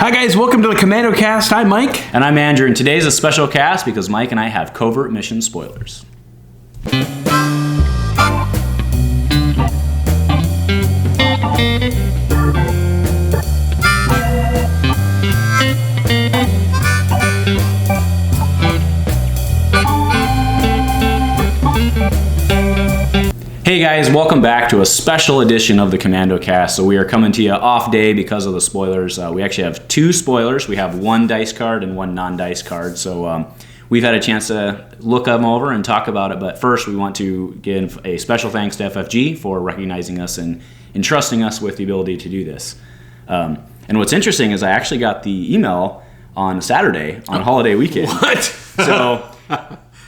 Hi guys, welcome to the Commando-Cast. I'm Mike. And I'm Andrew, and today's a special cast because Mike and I have Covert Missions spoilers. Hey guys, welcome back to a special edition of the Commando-Cast. So we are coming to you off day because of the spoilers. We actually have two spoilers. We have one dice card and one non-dice card. So we've had a chance to look them over and talk about it. But first, we want to give a special thanks to FFG for recognizing us and entrusting us with the ability to do this. And what's interesting is I actually got the email on Saturday on holiday weekend. What? So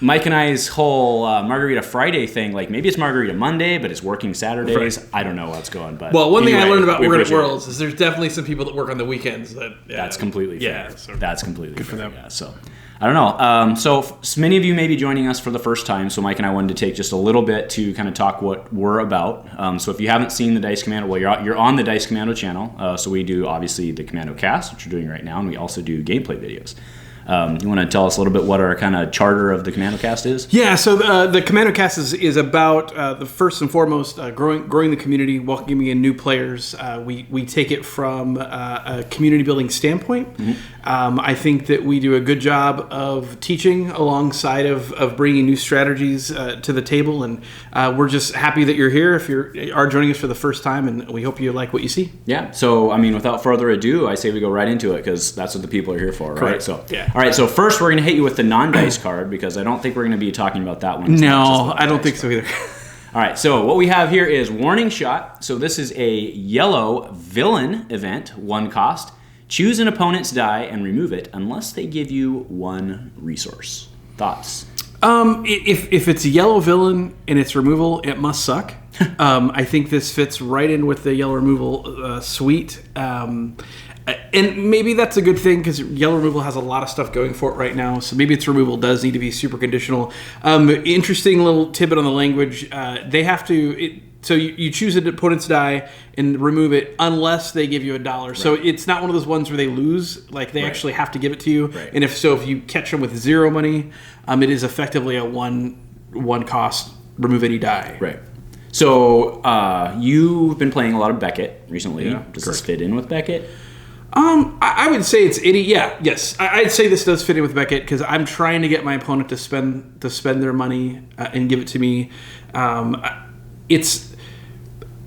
Mike and I's whole Margarita Friday thing, like maybe it's Margarita Monday, but it's working Saturdays. Right. I don't know what's going. But well, one thing I learned about Working at Worlds it. is there's definitely some people that work on the weekends. That's completely fair. Yeah, so that's completely good fair. for them. Yeah, so I don't know. So many of you may be joining us for the first time. So Mike and I wanted to take just a little bit to kind of talk what we're about. So if you haven't seen the Dice Commando, well, you're on the Dice Commando channel. So we do obviously the Commando-Cast, which we're doing right now, and we also do gameplay videos. You want to tell us a little bit what our kind of charter of the Commando-Cast is? Yeah, so the Commando-Cast is about the first and foremost growing the community, welcoming in new players. We take it from a community building standpoint. Mm-hmm. I think that we do a good job of teaching alongside of bringing new strategies to the table, and we're just happy that you're here if you are joining us for the first time, and we hope you like what you see. Yeah, so I mean, without further ado, I say we go right into it because that's what the people are here for, Correct. Right? So yeah. All right, so first we're going to hit you with the non-dice card because I don't think we're going to be talking about that one. No, I don't think so either. All right, so what we have here is Warning Shot. So this is a yellow villain event, 1 cost. Choose an opponent's die and remove it unless they give you 1 resource. Thoughts? If it's a yellow villain and its removal, it must suck. I think this fits right in with the yellow removal suite. And maybe that's a good thing because yellow removal has a lot of stuff going for it right now. So maybe its removal does need to be super conditional. Interesting little tidbit on the language. They have to... So you choose an opponent's die and remove it unless they give you $1. Right. So it's not one of those ones where they lose. Like they actually have to give it to you. Right. And if you catch them with 0 money, it is effectively a one cost remove any die. Right. So you've been playing a lot of Beckett recently. Yeah, does this fit in with Beckett? I would say it's any. Yeah, yes. I'd say this does fit in with Beckett because I'm trying to get my opponent to spend their money and give it to me. It's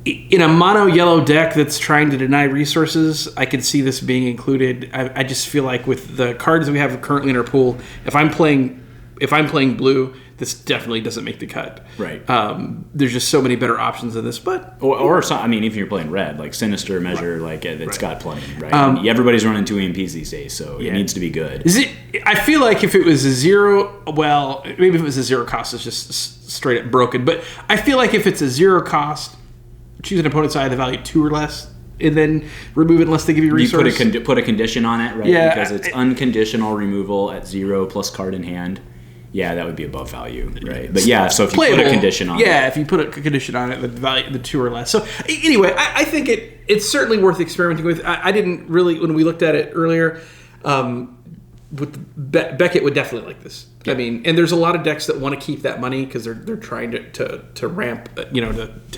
in a mono yellow deck that's trying to deny resources. I could see this being included. I just feel like with the cards we have currently in our pool, if I'm playing blue, this definitely doesn't make the cut. Right. There's just so many better options than this, but or some, I mean, if you're playing red, like Sinister Measure, like it's got plenty, right? Everybody's running 2 EMPs these days, so it needs to be good. I feel like if it was a 0, well, maybe if it was a 0 cost, it's just straight up broken. But I feel like if it's a 0 cost, choose an opponent's eye of the value 2 or less, and then remove it unless they give you a resource. You put a condition on it, right? Yeah, because it's unconditional removal at 0 plus card in hand. Yeah, that would be above value, right? But yeah, so if you put a condition on it. Yeah, if you put a condition on it, the value, the 2 or less. So anyway, I think it's certainly worth experimenting with. I didn't really, when we looked at it earlier, Beckett would definitely like this. Yeah. I mean, and there's a lot of decks that want to keep that money because they're trying to ramp, to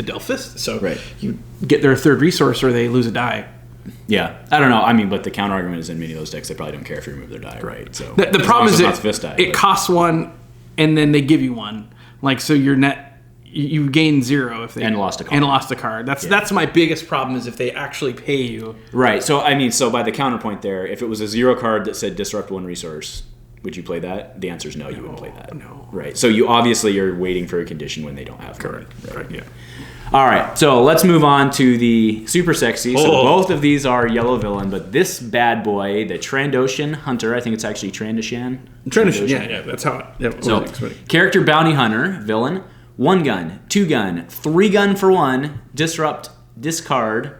Delphist. So you get their 3rd resource or they lose a die. Yeah, I don't know. I mean, but the counter argument is in many of those decks, they probably don't care if you remove their die, right? So the problem is it costs 1, and then they give you 1. Like so, your net you gain 0 if they lost a card. That's my biggest problem is if they actually pay you. Right. So I mean, by the counterpoint there, if it was a 0 card that said disrupt 1 resource, would you play that? The answer is no. You wouldn't play that. No. Right. So you're waiting for a condition when they don't have. Correct. Right. Yeah. All right, so let's move on to the super sexy. So both of these are yellow villain, but this bad boy, the Trandoshan Hunter, I think it's actually Trandoshan. Yeah, that's how it. Character Bounty Hunter, villain, 1 gun, 2 gun, 3 gun for 1, disrupt, discard,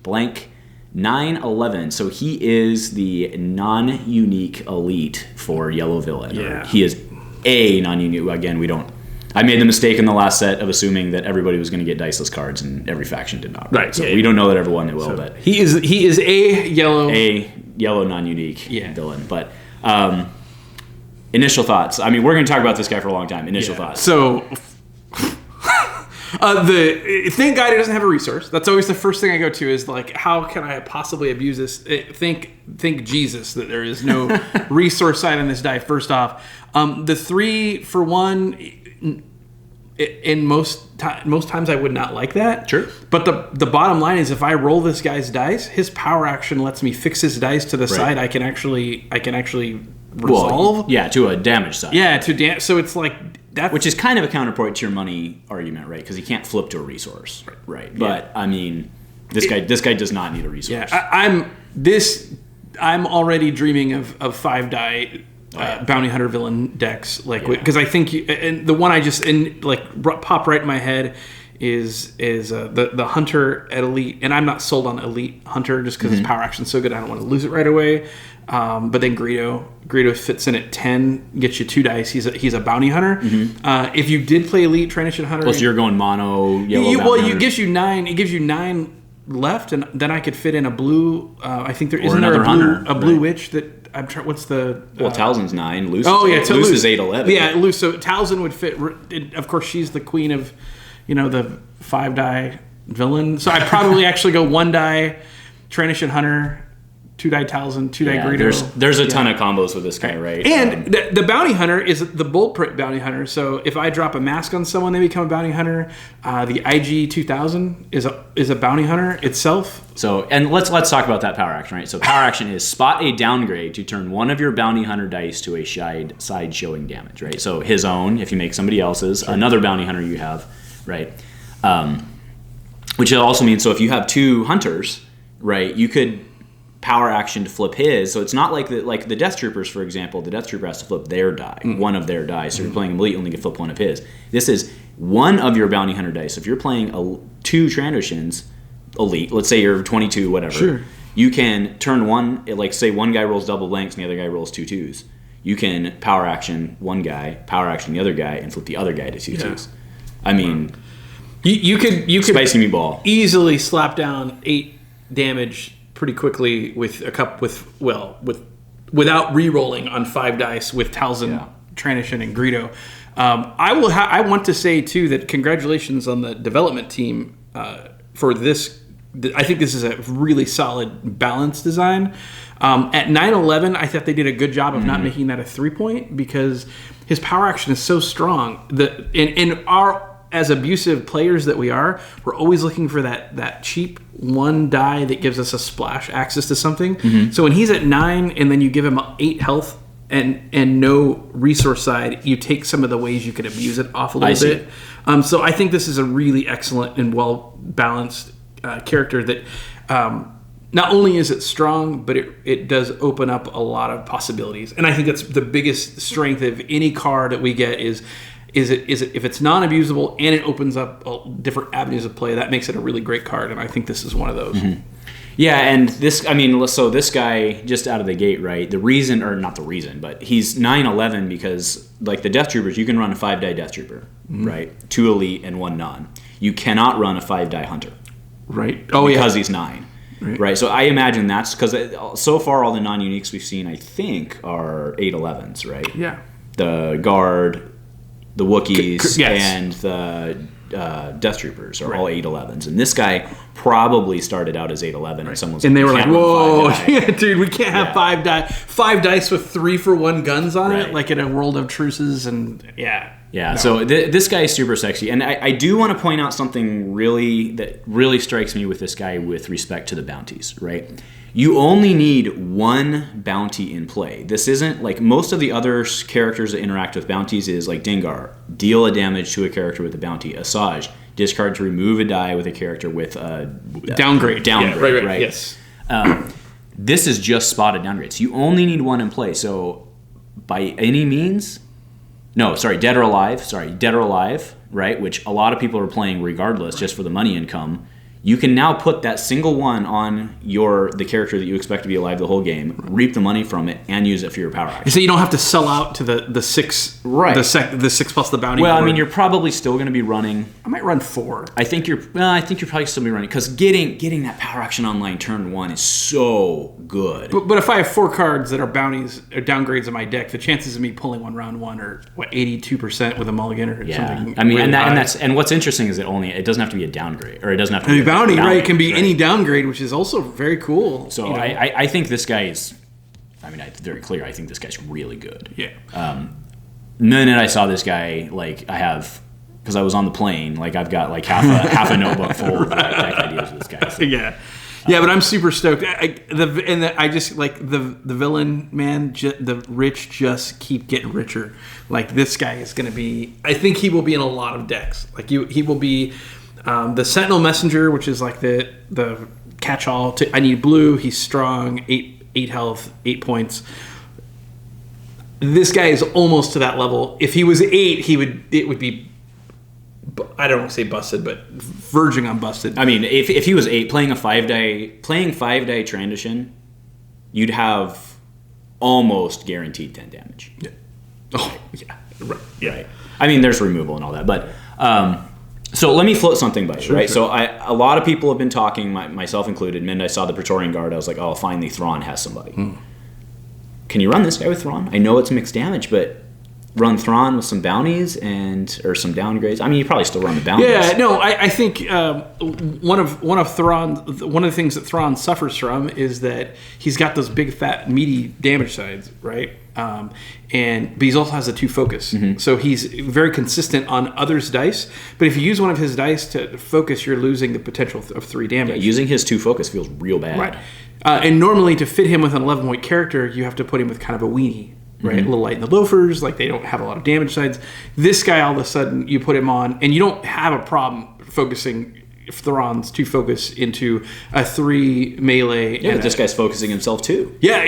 blank, 9/11. So he is the non-unique elite for yellow villain. Yeah. He is a non-unique. Again, we don't. I made the mistake in the last set of assuming that everybody was going to get diceless cards, and every faction did not. Right. So we don't know that everyone will. So but he is a yellow. non-unique villain. But initial thoughts. I mean, we're going to talk about this guy for a long time. Initial thoughts. So, thank God he doesn't have a resource. That's always the first thing I go to is like, how can I possibly abuse this? Thank Jesus that there is no resource side on this die. First off, the 3-for-1. In most times I would not like that. Sure. But the bottom line is if I roll this guy's dice, his power action lets me fix his dice to the side. I can actually resolve. Well, to a damage side. Yeah, so it's like that, which is kind of a counterpoint to your money argument, right? Because he can't flip to a resource, right? But I mean, this guy does not need a resource. Yeah, I'm already dreaming of 5-die. Bounty hunter villain decks, because I think and the one I just pop right in my head is the hunter at elite, and I'm not sold on elite hunter just because his power action's so good I don't want to lose it right away. But then Greedo fits in at 10, gets you 2 dice. He's a bounty hunter. If you did play elite Trandoshan Hunter, so you're going mono yellow. It gives you 9. It gives you 9 left, and then I could fit in a blue. I think there isn't there a blue witch that. I'm trying. What's the? Talzin's 9. Luce. Luce is 8-11. Yeah, Luce. So Talzin would fit. Of course, she's the queen of, the 5-die villain. So I'd probably actually go 1-die Trandoshan Hunter, 2-die Talzin, 2-die Greedo. There's a ton of combos with this guy, right? And the bounty hunter is the bolt print bounty hunter. So if I drop a mask on someone, they become a bounty hunter. The IG 2000 is a bounty hunter itself. So, and let's talk about that power action, right? So power action is spot a downgrade to turn one of your bounty hunter dice to a side showing damage, right? So his own, if you make somebody else's, another bounty hunter you have, right? Which also means, so if you have 2 hunters, right, you could power action to flip his. So it's not like the Death Troopers, for example. The Death Trooper has to flip their die, one of their die. So if you're playing elite, you only can flip one of his. This is one of your bounty hunter dice. So if you're playing 2 Trandoshans elite, let's say you're 22, whatever. Sure. You can turn one, like say one guy rolls double blanks and the other guy rolls 2 2s. You can power action one guy, power action the other guy, and flip the other guy to 2 2s. I mean, you could spicy meatball easily slap down 8 damage pretty quickly without re-rolling on 5 dice with Talzin, Trandoshan, and Greedo. I want to say too that congratulations on the development team for this. I think this is a really solid balance design. At 9/11, I thought they did a good job of not making that a 3-point because his power action is so strong. In our as abusive players that we are, we're always looking for that cheap 1 die that gives us a splash access to something. So when he's at 9 and then you give him 8 health and no resource side, you take some of the ways you can abuse it off a little bit. So I think this is a really excellent and well balanced character that not only is it strong, but it does open up a lot of possibilities. And I think that's the biggest strength of any card that we get is it if it's non-abusable and it opens up different avenues of play, that makes it a really great card, and I think this is one of those. Yeah, and so this guy, just out of the gate, right, the reason, or not the reason, but he's 9/11 because, like the Death Troopers, you can run a 5-die Death Trooper, right? 2 elite and 1 non. You cannot run a 5-die Hunter. Right. Because he's 9. Right. So I imagine that's because so far all the non-uniques we've seen, I think, are 8/11s, right? Yeah. The Guard, the Wookiees, and the Death Troopers are all 8/11s, and this guy probably started out as 8/11, and someone's and they were like, "Whoa, yeah, dude, we can't have 5 dice with 3-for-1 guns on it, like in a world of truces." And so this guy is super sexy, and I do want to point out something that really strikes me with this guy with respect to the bounties, right? You only need 1 bounty in play. This isn't like most of the other characters that interact with bounties is like Dengar, deal a damage to a character with a bounty. Asajj, discard to remove a die with a character with a downgrade. Right? Yes. This is just spotted downgrades. You only need 1 in play. So by any means, Dead or Alive, right? Which a lot of people are playing regardless, just for the money income. you can now put that single one on the character that you expect to be alive the whole game, reap the money from it, and use it for your power action. So you don't have to sell out to the 6, right? The 6 plus the bounty. Well, board. I mean, you're probably still going to be running. I might run 4. I think you're probably still be running because getting that power action online turn 1 is so good. But if I have 4 cards that are bounties or downgrades in my deck, the chances of me pulling one round 1 are 82% with a mulligan or something. I mean, really and what's interesting is it doesn't have to be a downgrade, or it doesn't have to be a bounty, right? It can be right? any downgrade, which is also very cool. So I think this guy is. I mean, it's very clear. I think this guy's really good. Yeah. The minute I saw this guy, because I was on the plane, I've got half a notebook full of deck ideas with this guy. So. Yeah, but I'm super stoked. I just like the villain, man. The rich just keep getting richer. Like this guy is going to be. I think he will be in a lot of decks. He will be the Sentinel Messenger, which is like the catch-all. I need blue. He's strong. 8 health, 8 points. This guy is almost to that level. If he was 8, it would be. I don't want to say busted, but verging on busted. I mean, if he was 8, playing 5-die Trandoshan, you'd have almost guaranteed 10 damage. Yeah. Oh, yeah. Right. Yeah. Right. I mean, there's removal and all that, but so let me float something by you, right? Sure. So a lot of people have been talking, myself included. And I saw the Praetorian Guard. I was like, oh, finally, Thrawn has somebody. Can you run this guy with Thrawn? I know it's mixed damage, but run Thrawn with some bounties or some downgrades. I mean, you probably still run the bounties. Yeah, no, I think one of the things that Thrawn suffers from is that he's got those big, fat, meaty damage sides, right? But he also has a 2 focus, so he's very consistent on others' dice. But if you use one of his dice to focus, you're losing the potential of 3 damage. Yeah, using his 2 focus feels real bad. Right. And normally to fit him with an 11-point character, you have to put him with kind of a weenie. Right, a little light in the loafers, they don't have a lot of damage sides. This guy, all of a sudden, you put him on, and you don't have a problem focusing Thrawn's 2 focus into a 3 melee. Yeah, but this guy's focusing himself too. Yeah,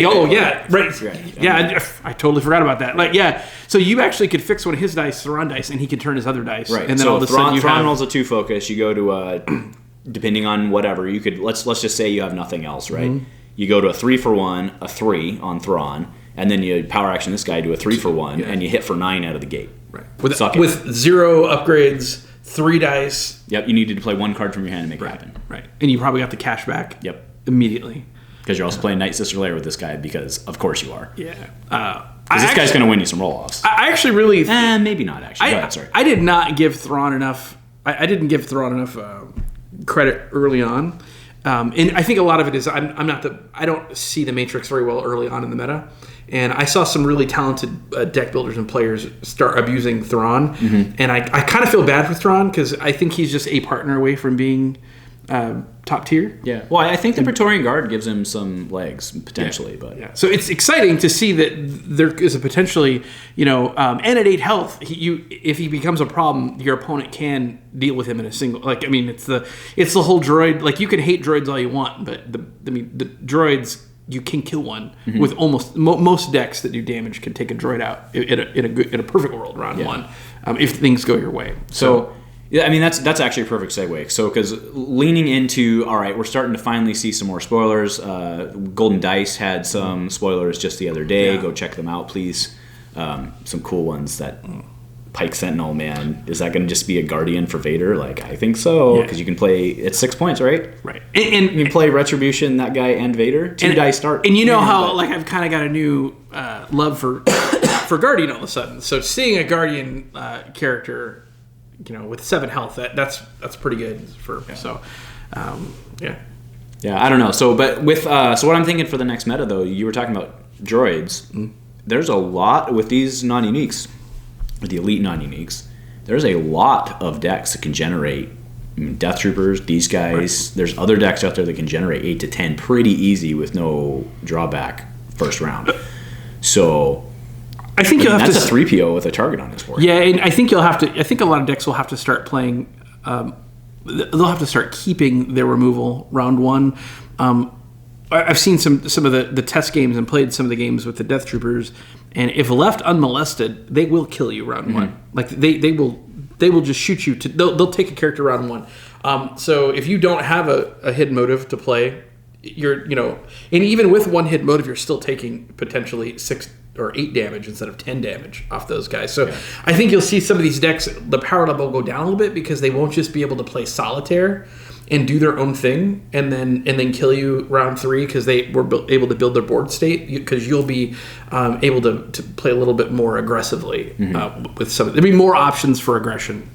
right. Yeah, I totally forgot about that. So you actually could fix one of his dice, Thrawn dice, and he could turn his other dice. Right, and then so all of a sudden Thrawn rolls a 2 focus. You go to depending on whatever you could. Let's just say you have nothing else, right? You go to a 3-for-1, a 3 on Thrawn. And then you power action this guy to a 3-for-1, and you hit for 9 out of the gate. Right. With 0 upgrades, 3 dice. Yep, you needed to play 1 card from your hand to make it happen. Right. And you probably got the cash back. Yep. Immediately. Because you're also playing Night Sister Lair with this guy, because of course you are. Yeah. Because this guy's going to win you some roll-offs. I actually really... maybe not, actually. Go ahead, sorry. I did not give Thrawn enough... I didn't give Thrawn enough credit early on. And I think a lot of it is I don't see the Matrix very well early on in the meta. And I saw some really talented deck builders and players start abusing Thrawn. And I kind of feel bad for Thrawn because I think he's just a partner away from being top tier. Yeah. Well, I think the Praetorian Guard gives him some legs, potentially. Yeah. But yeah. So it's exciting to see that there is a potentially, and at 8 health, if he becomes a problem, your opponent can deal with him in a single. It's the whole droid. You can hate droids all you want, but the droids, you can kill one with almost most decks that do damage can take a droid out in a perfect world round 1 if things go your way. So yeah, I mean that's actually a perfect segue. So because leaning into all right, we're starting to finally see some more spoilers. Golden Dice had some spoilers just the other day. Go check them out, please. Some cool ones that. Pike Sentinel, man, is that going to just be a Guardian for Vader? I think so, because you can play. It's 6 points, right? Right, and you can play Retribution, that guy, and Vader. 2 dice start. And you know how I've kind of got a new love for Guardian all of a sudden. So seeing a Guardian character, with 7 health, that's pretty good for. Yeah. So, Yeah, I don't know. So, but with so what I'm thinking for the next meta though, you were talking about droids. There's a lot with these non-uniques. With the elite non-uniques, there's a lot of decks that can generate Death Troopers, these guys. Right. There's other decks out there that can generate 8 to 10 pretty easy with no drawback first round. So I think that's a 3PO with a target on his board. Yeah, and I think I think a lot of decks will have to start playing. They'll have to start keeping their removal round 1. I've seen some of the test games and played some of the games with the Death Troopers, and if left unmolested, they will kill you round 1. They will just shoot you. They'll take a character round 1. So if you don't have a hidden motive to play, and even with one hidden motive, you're still taking potentially 6 or 8 damage instead of 10 damage off those guys. So I think you'll see some of these decks, the power level go down a little bit because they won't just be able to play solitaire and do their own thing and then kill you round 3 because they were able to build their board state, because you'll be able to play a little bit more aggressively with some. There'll be more options for aggression.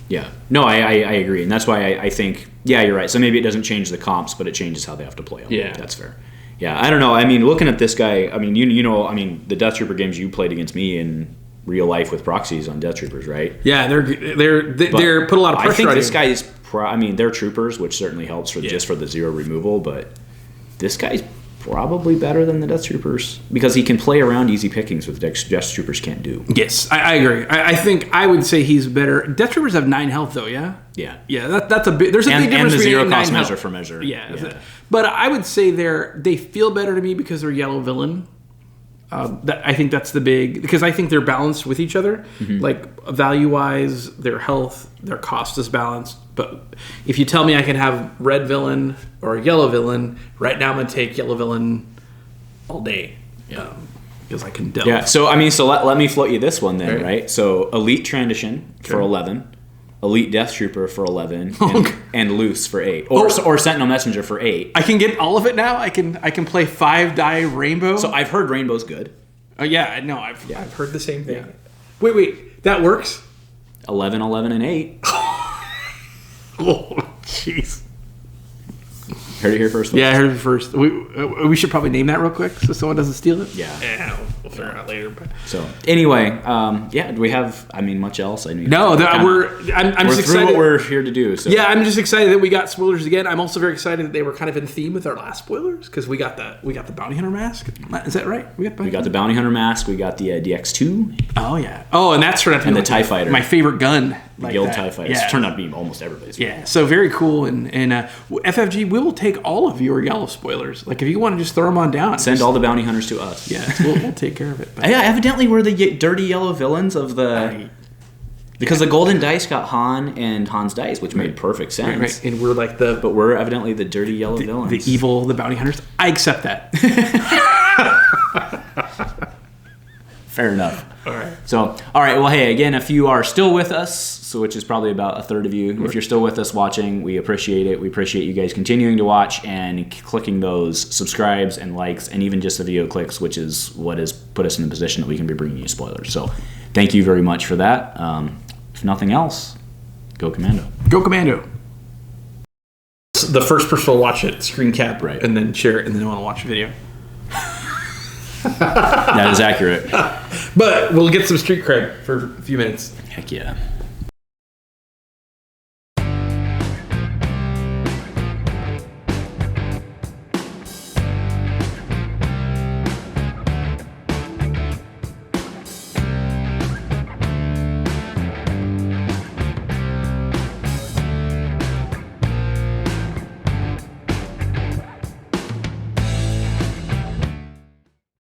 Yeah. No, I agree. And that's why I think, yeah, you're right. So maybe it doesn't change the comps, but it changes how they have to play them. Yeah. That's fair. Yeah, I don't know. I mean, looking at this guy, I mean, the Death Trooper games you played against me in real life with proxies on Death Troopers, right? Yeah, they're put a lot of pressure on you. I think this guy is, they're troopers, which certainly helps just for the 0 removal, but this guy's probably better than the Death Troopers because he can play around easy pickings with Death Troopers can't do. Yes, I agree. I think I would say he's better. Death Troopers have 9 health though, yeah? Yeah, that's a big. There's a big difference and the between 0 cost 9 measure health. for measure. Yeah. But I would say they feel better to me because they're yellow villain. I think that's the big, because I think they're balanced with each other. Like value wise, their health, their cost is balanced. But if you tell me I can have red villain or yellow villain, right now I'm gonna take yellow villain all day. Because I can delve. Yeah. So let me float you this one then, right? So Elite Trandoshan for 11. Elite Death Trooper for 11, and Loose for 8, or Sentinel Messenger for 8. I can get all of it now. I can play 5-die Rainbow. So I've heard Rainbow's good. Yeah, no, I've heard the same thing. Yeah. Wait, that works. 11, 11, and 8. Oh, jeez. Heard it here first. Yeah, I heard it first. We should probably name that real quick so someone doesn't steal it. Yeah. We'll figure it out later. But. So anyway, do we have? much else? I'm just excited. Through what we're here to do. So. Yeah, I'm just excited that we got spoilers again. I'm also very excited that they were kind of in theme with our last spoilers because we got the bounty hunter mask. Is that right? We got the bounty hunter mask. We got the DX2. Oh yeah. Oh, and that's turned out to be the TIE fighter. My favorite gun. The Guild TIE fighter. It's turned out to be almost everybody's. Yeah. So very cool. And FFG, we will take all of your yellow spoilers. Like if you want to just throw them on down, send all the bounty hunters to us. Yeah, we'll take care of it. Yeah, evidently we're the dirty yellow villains of the. Because the golden dice got Han and Han's dice, which made perfect sense. Right. And we're like but we're evidently the dirty yellow villains. The evil, the bounty hunters. I accept that. Fair enough. All right. So, all right. Well, hey, again, if you are still with us, which is probably about a third of you, if you're still with us watching, we appreciate it. We appreciate you guys continuing to watch and clicking those subscribes and likes and even just the video clicks, which is what has put us in the position that we can be bringing you spoilers. So, thank you very much for that. If nothing else, go Commando. Go Commando. The first person will watch it, screen cap, and then share it, and then want to watch a video. That is accurate. But we'll get some street cred for a few minutes. Heck yeah.